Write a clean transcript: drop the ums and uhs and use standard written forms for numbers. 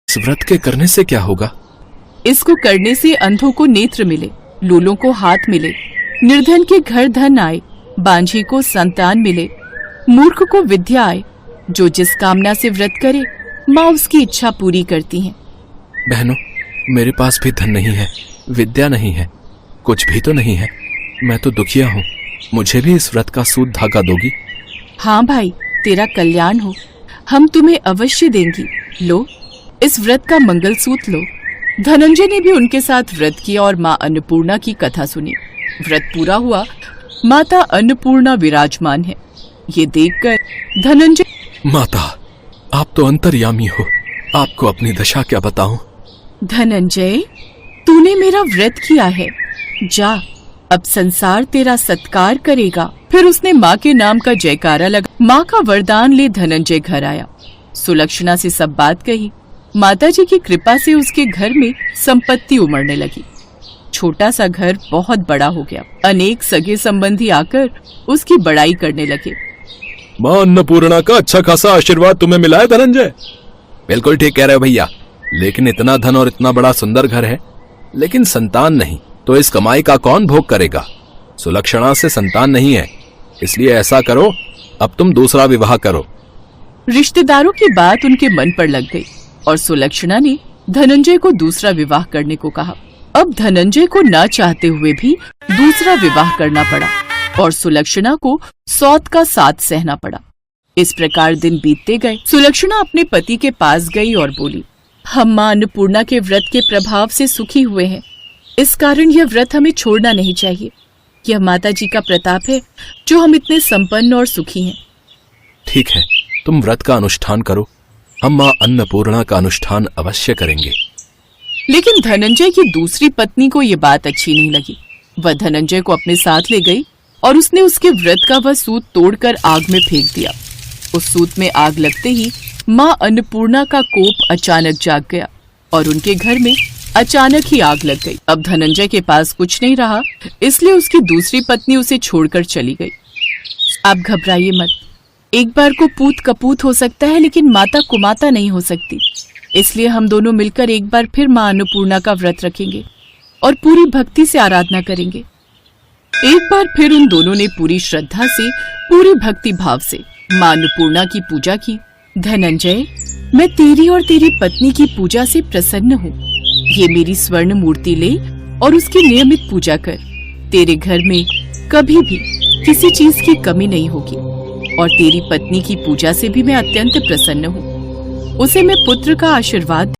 इस व्रत के करने से क्या होगा? इसको करने से अंधों को नेत्र मिले, लूलों को हाथ मिले, निर्धन के घर धन आए, बांझी को संतान मिले, मूर्ख को विद्या आए। जो जिस कामना से व्रत करे माँ उसकी इच्छा पूरी करती है। बहनों, मेरे पास भी धन नहीं है, विद्या नहीं है, कुछ भी तो नहीं है। मैं तो दुखिया हूँ। मुझे भी इस व्रत का सूत धागा दोगी? हाँ भाई, तेरा कल्याण हो, हम तुम्हें अवश्य देंगी। लो, इस व्रत का मंगलसूत्र लो। धनंजय ने भी उनके साथ व्रत किया और माँ अन्नपूर्णा की कथा सुनी। व्रत पूरा हुआ, माता अन्नपूर्णा विराजमान है। ये देखकर धनंजय, माता, आप तो अंतर्यामी हो, आपको अपनी दशा क्या बताऊं? धनंजय, तूने मेरा व्रत किया है, जा, अब संसार तेरा सत्कार करेगा। फिर उसने माँ के नाम का जयकारा लगा। माँ का वरदान ले धनंजय घर आया। सुलक्षणा से सब बात कही। माताजी की कृपा से उसके घर में संपत्ति उमड़ने लगी। छोटा सा घर बहुत बड़ा हो गया। अनेक सगे संबंधी आकर उसकी बड़ाई करने लगे। माँ अन्नपूर्णा का अच्छा खासा आशीर्वाद तुम्हें मिला है धनंजय। बिल्कुल ठीक कह रहे हो भैया, लेकिन इतना धन और इतना बड़ा सुंदर घर है, लेकिन संतान नहीं, तो इस कमाई का कौन भोग करेगा? सुलक्षणा से संतान नहीं है, इसलिए ऐसा करो, अब तुम दूसरा विवाह करो। रिश्तेदारों की बात उनके मन पर लग गई और सुलक्षणा ने धनंजय को दूसरा विवाह करने को कहा। अब धनंजय को ना चाहते हुए भी दूसरा विवाह करना पड़ा और सुलक्षणा को सौत का साथ सहना पड़ा। इस प्रकार दिन बीतते गए। सुलक्षणा अपने पति के पास गई और बोली, हम माँ अन्नपूर्णा के व्रत के प्रभाव से सुखी हुए हैं, इस कारण यह व्रत हमें छोड़ना नहीं चाहिए। यह माता जी का प्रताप है जो हम इतने संपन्न और सुखी हैं। ठीक है, तुम व्रत का अनुष्ठान करो, हम माँ अन्नपूर्णा का अनुष्ठान अवश्य करेंगे। लेकिन धनंजय की दूसरी पत्नी को ये बात अच्छी नहीं लगी। वह धनंजय को अपने साथ ले गई और उसने उसके व्रत का वह सूत तोड़कर आग में फेंक दिया। उस सूत में आग लगते ही माँ अन्नपूर्णा का कोप अचानक जाग गया और उनके घर में अचानक ही आग लग गई। अब धनंजय के पास कुछ नहीं रहा, इसलिए उसकी दूसरी पत्नी उसे छोड़कर चली गई। आप घबराइए मत, एक बार को पूत कपूत हो सकता है, लेकिन माता कुमाता नहीं हो सकती। इसलिए हम दोनों मिलकर एक बार फिर माँ अन्नपूर्णा का व्रत रखेंगे और पूरी भक्ति से आराधना करेंगे। एक बार फिर उन दोनों ने पूरी श्रद्धा से, पूरी भक्ति भाव से माँ अन्नपूर्णा की पूजा की। धनंजय, मैं तेरी और तेरी पत्नी की पूजा से प्रसन्न हूँ। ये मेरी स्वर्ण मूर्ति ले और उसकी नियमित पूजा कर। तेरे घर में कभी भी किसी चीज की कमी नहीं होगी और तेरी पत्नी की पूजा से भी मैं अत्यंत प्रसन्न हूँ। उसे मैं पुत्र का आशीर्वाद